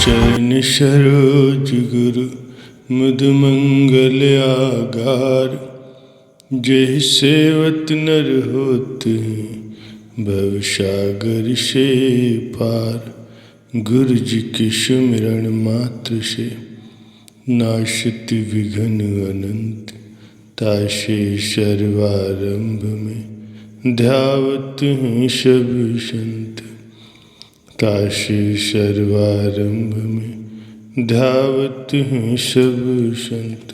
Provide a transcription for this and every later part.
चरण सरोज गुरु मुद मंगल आगार। जय सेवत नर होत भव सागर से पार। गुरु जी के सुमिरन मात्र से नाशत विघ्न अनंत। तासे सर्वारंभ में ध्यावत हैं सब संत। तासे सर्वारंभ में ध्यावत हैं सब संत।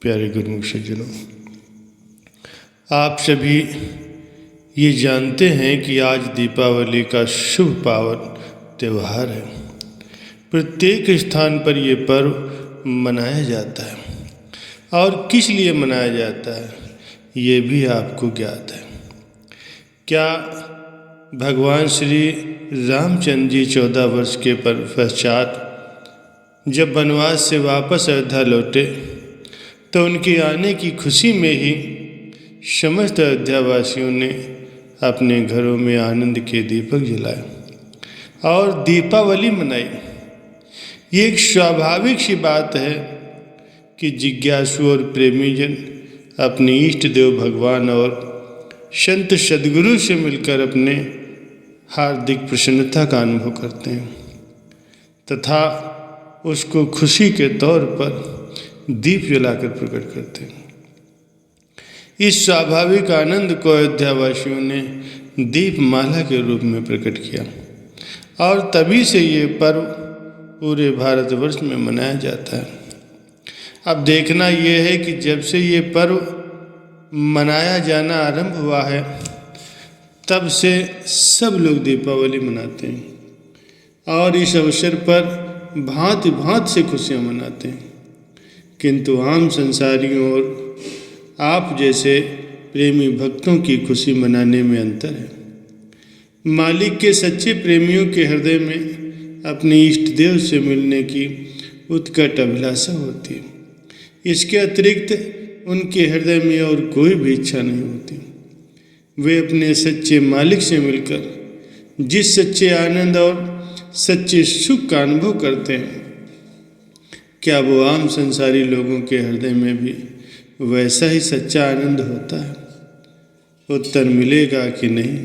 प्यारे गुरुमुख सज्जनों, आप सभी ये जानते हैं कि आज दीपावली का शुभ पावन त्यौहार है। प्रत्येक स्थान पर ये पर्व मनाया जाता है और किस लिए मनाया जाता है ये भी आपको ज्ञात है क्या? भगवान श्री रामचंद्र जी 14 वर्ष के पश्चात जब वनवास से वापस अयोध्या लौटे तो उनके आने की खुशी में ही समस्त अयोध्यावासियों ने अपने घरों में आनंद के दीपक जलाए और दीपावली मनाई। ये एक स्वाभाविक सी बात है कि जिज्ञासु और प्रेमी जन अपने इष्ट देव भगवान और संत सद्गुरु से मिलकर अपने हार्दिक प्रसन्नता का अनुभव करते हैं तथा उसको खुशी के तौर पर दीप जलाकर प्रकट करते हैं। इस स्वाभाविक आनंद को अयोध्यावासियों ने दीपमाला के रूप में प्रकट किया और तभी से ये पर्व पूरे भारतवर्ष में मनाया जाता है। अब देखना ये है कि जब से ये पर्व मनाया जाना आरंभ हुआ है तब से सब लोग दीपावली मनाते हैं और इस अवसर पर भांति भांति से खुशियाँ मनाते हैं। किंतु आम संसारियों और आप जैसे प्रेमी भक्तों की खुशी मनाने में अंतर है। मालिक के सच्चे प्रेमियों के हृदय में अपने इष्ट देव से मिलने की उत्कट अभिलाषा होती है। इसके अतिरिक्त उनके हृदय में और कोई भी इच्छा नहीं होती। वे अपने सच्चे मालिक से मिलकर जिस सच्चे आनंद और सच्चे सुख का अनुभव करते हैं, क्या वो आम संसारी लोगों के हृदय में भी वैसा ही सच्चा आनंद होता है? उत्तर मिलेगा कि नहीं।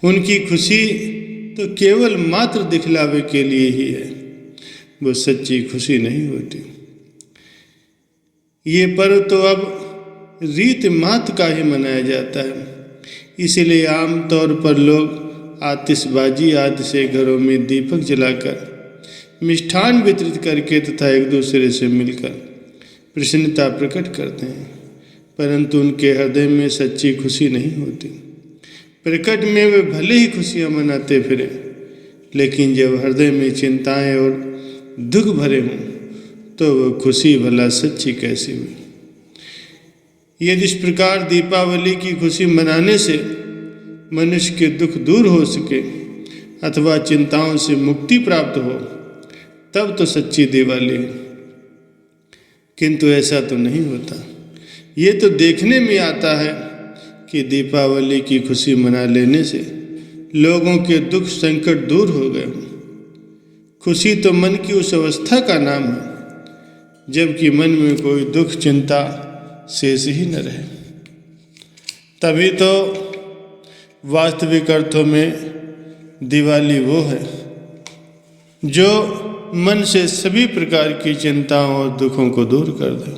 उनकी खुशी तो केवल मात्र दिखलावे के लिए ही है, वो सच्ची खुशी नहीं होती। ये पर्व तो अब रीत मात्र का ही मनाया जाता है, इसलिए आम तौर पर लोग आतिशबाजी आदि से घरों में दीपक जलाकर मिष्ठान वितरित करके तथा एक दूसरे से मिलकर प्रसन्नता प्रकट करते हैं, परंतु उनके हृदय में सच्ची खुशी नहीं होती। प्रकट में वे भले ही खुशियाँ मनाते फिरें, लेकिन जब हृदय में चिंताएं और दुख भरे हों तो वह खुशी भला सच्ची कैसी हुई। यदि इस प्रकार दीपावली की खुशी मनाने से मनुष्य के दुख दूर हो सके अथवा चिंताओं से मुक्ति प्राप्त हो तब तो सच्ची दिवाली है, किंतु ऐसा तो नहीं होता। ये तो देखने में आता है कि दीपावली की खुशी मना लेने से लोगों के दुख संकट दूर हो गए। खुशी तो मन की उस अवस्था का नाम है जबकि मन में कोई दुख चिंता शेष ही न रहे। तभी तो वास्तविक अर्थों में दिवाली वो है जो मन से सभी प्रकार की चिंताओं और दुखों को दूर कर दे।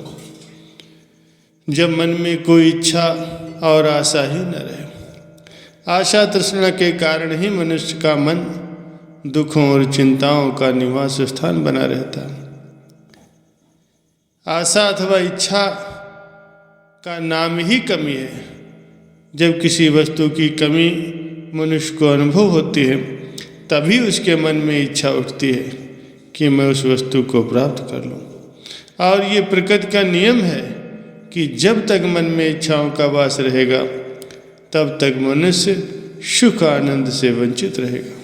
जब मन में कोई इच्छा और आशा ही न रहे। आशा तृष्णा के कारण ही मनुष्य का मन दुखों और चिंताओं का निवास स्थान बना रहता है। आशा अथवा इच्छा का नाम ही कमी है। जब किसी वस्तु की कमी मनुष्य को अनुभव होती है तभी उसके मन में इच्छा उठती है कि मैं उस वस्तु को प्राप्त कर लूं। और ये प्रकृति का नियम है कि जब तक मन में इच्छाओं का वास रहेगा तब तक मनुष्य सुख आनंद से वंचित रहेगा,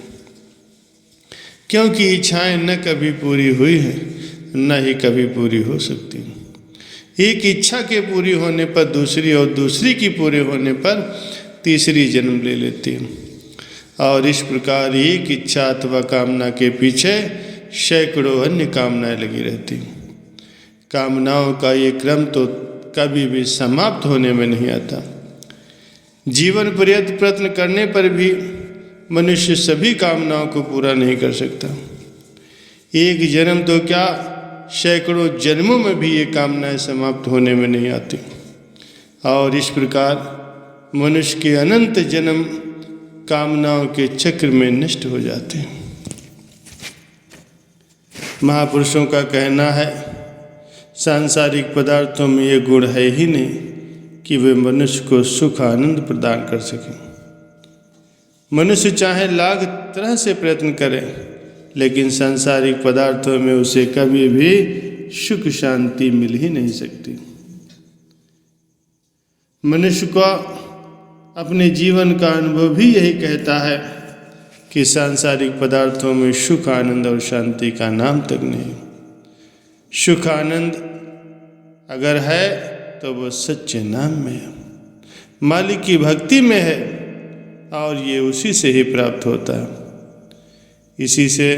क्योंकि इच्छाएं न कभी पूरी हुई हैं न ही कभी पूरी हो सकती। एक इच्छा के पूरी होने पर दूसरी और दूसरी की पूरे होने पर तीसरी जन्म ले लेती है। और इस प्रकार एक इच्छा अथवा कामना के पीछे सैकड़ों अन्य कामनाएं लगी रहती। कामनाओं का ये क्रम तो कभी भी समाप्त होने में नहीं आता। जीवन पर्यंत प्रयत्न करने पर भी मनुष्य सभी कामनाओं को पूरा नहीं कर सकता। एक जन्म तो क्या, सैकड़ों जन्मों में भी ये कामनाएं समाप्त होने में नहीं आती। और इस प्रकार मनुष्य के अनंत जन्म कामनाओं के चक्र में नष्ट हो जाते हैं। महापुरुषों का कहना है, सांसारिक पदार्थों में ये गुण है ही नहीं कि वे मनुष्य को सुख आनंद प्रदान कर सकें। मनुष्य चाहे लाख तरह से प्रयत्न करे, लेकिन सांसारिक पदार्थों में उसे कभी भी सुख शांति मिल ही नहीं सकती। मनुष्य का अपने जीवन का अनुभव भी यही कहता है कि सांसारिक पदार्थों में सुख आनंद और शांति का नाम तक नहीं। सुख आनंद अगर है तो वो सच्चे नाम में है, मालिक की भक्ति में है, और ये उसी से ही प्राप्त होता है। इसी से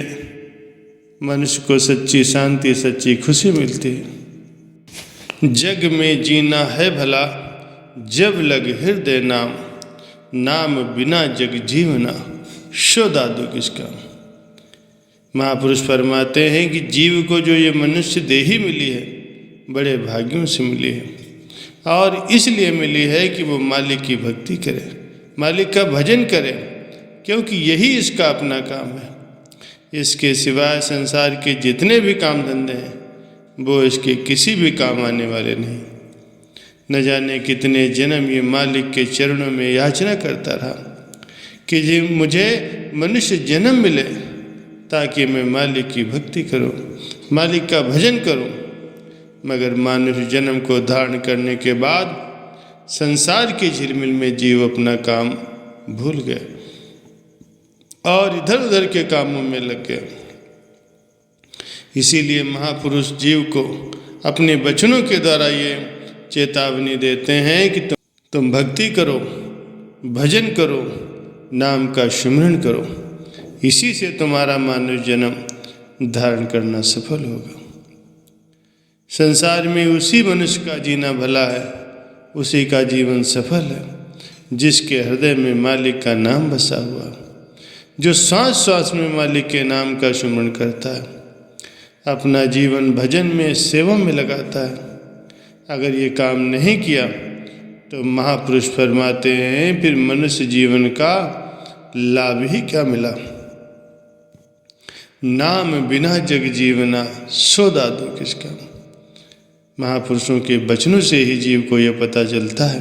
मनुष्य को सच्ची शांति, सच्ची खुशी मिलती है। जग में जीना है भला, जब लग हृदय नाम, नाम बिना जग जीवना, शो दादू किसका। महापुरुष फरमाते हैं कि जीव को जो ये मनुष्य देही मिली है, बड़े भाग्यों से मिली है, और इसलिए मिली है कि वो मालिक की भक्ति करे, मालिक का भजन करे, क्योंकि यही इसका अपना काम है। इसके सिवाय संसार के जितने भी काम धंधे हैं वो इसके किसी भी काम आने वाले नहीं। न जाने कितने जन्म ये मालिक के चरणों में याचना करता रहा कि जी मुझे मनुष्य जन्म मिले ताकि मैं मालिक की भक्ति करूं, मालिक का भजन करूं। मगर मनुष्य जन्म को धारण करने के बाद संसार की झिलमिल में जीव अपना काम भूल गया और इधर उधर के कामों में लग गया। इसीलिए महापुरुष जीव को अपने वचनों के द्वारा ये चेतावनी देते हैं कि तुम भक्ति करो, भजन करो, नाम का स्मरण करो, इसी से तुम्हारा मानव जन्म धारण करना सफल होगा। संसार में उसी मनुष्य का जीना भला है, उसी का जीवन सफल है जिसके हृदय में मालिक का नाम बसा हुआ, जो सांस सांस में मालिक के नाम का स्मरण करता है, अपना जीवन भजन में, सेवा में लगाता है। अगर ये काम नहीं किया तो महापुरुष फरमाते हैं फिर मनुष्य जीवन का लाभ ही क्या मिला। नाम बिना जग जीवना, सो दादू किसका। महापुरुषों के वचनों से ही जीव को यह पता चलता है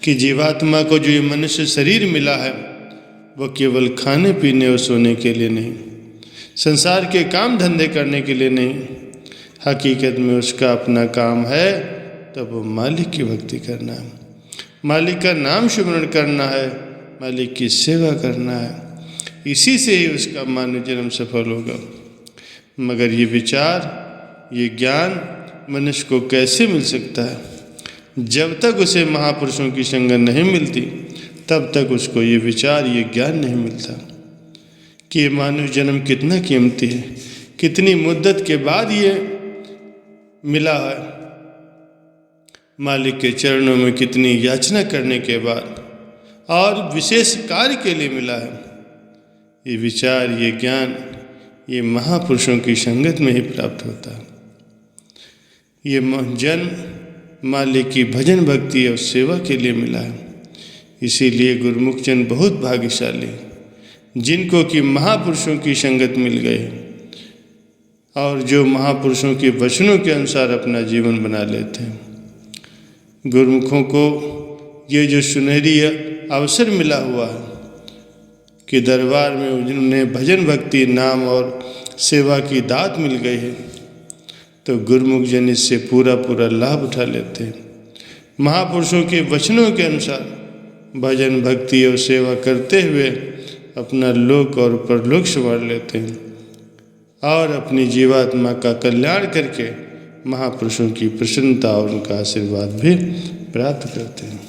कि जीवात्मा को जो ये मनुष्य शरीर मिला है वह केवल खाने पीने और सोने के लिए नहीं, संसार के काम धंधे करने के लिए नहीं, हकीकत में उसका अपना काम है तब वो मालिक की भक्ति करना है, मालिक का नाम स्मरण करना है, मालिक की सेवा करना है। इसी से ही उसका मानव जन्म सफल होगा। मगर ये विचार, ये ज्ञान मनुष्य को कैसे मिल सकता है? जब तक उसे महापुरुषों की संगत नहीं मिलती तब तक उसको ये विचार, ये ज्ञान नहीं मिलता कि ये मानव जन्म कितना कीमती है, कितनी मुद्दत के बाद ये मिला है, मालिक के चरणों में कितनी याचना करने के बाद और विशेष कार्य के लिए मिला है। ये विचार, ये ज्ञान, ये महापुरुषों की संगत में ही प्राप्त होता है। ये जन्म मालिक की भजन भक्ति और सेवा के लिए मिला है। इसीलिए गुरुमुख जन बहुत भाग्यशाली जिनको कि महापुरुषों की संगत मिल गए और जो महापुरुषों के वचनों के अनुसार अपना जीवन बना लेते हैं। गुरुमुखों को ये जो सुनहरी अवसर मिला हुआ है कि दरबार में उन्हें भजन भक्ति, नाम और सेवा की दात मिल गई है, तो गुरुमुख जन इससे पूरा पूरा लाभ उठा लेते हैं। महापुरुषों के वचनों के अनुसार भजन भक्ति और सेवा करते हुए अपना लोक और परलोक संवार लेते हैं और अपनी जीवात्मा का कल्याण करके महापुरुषों की प्रसन्नता और उनका आशीर्वाद भी प्राप्त करते हैं।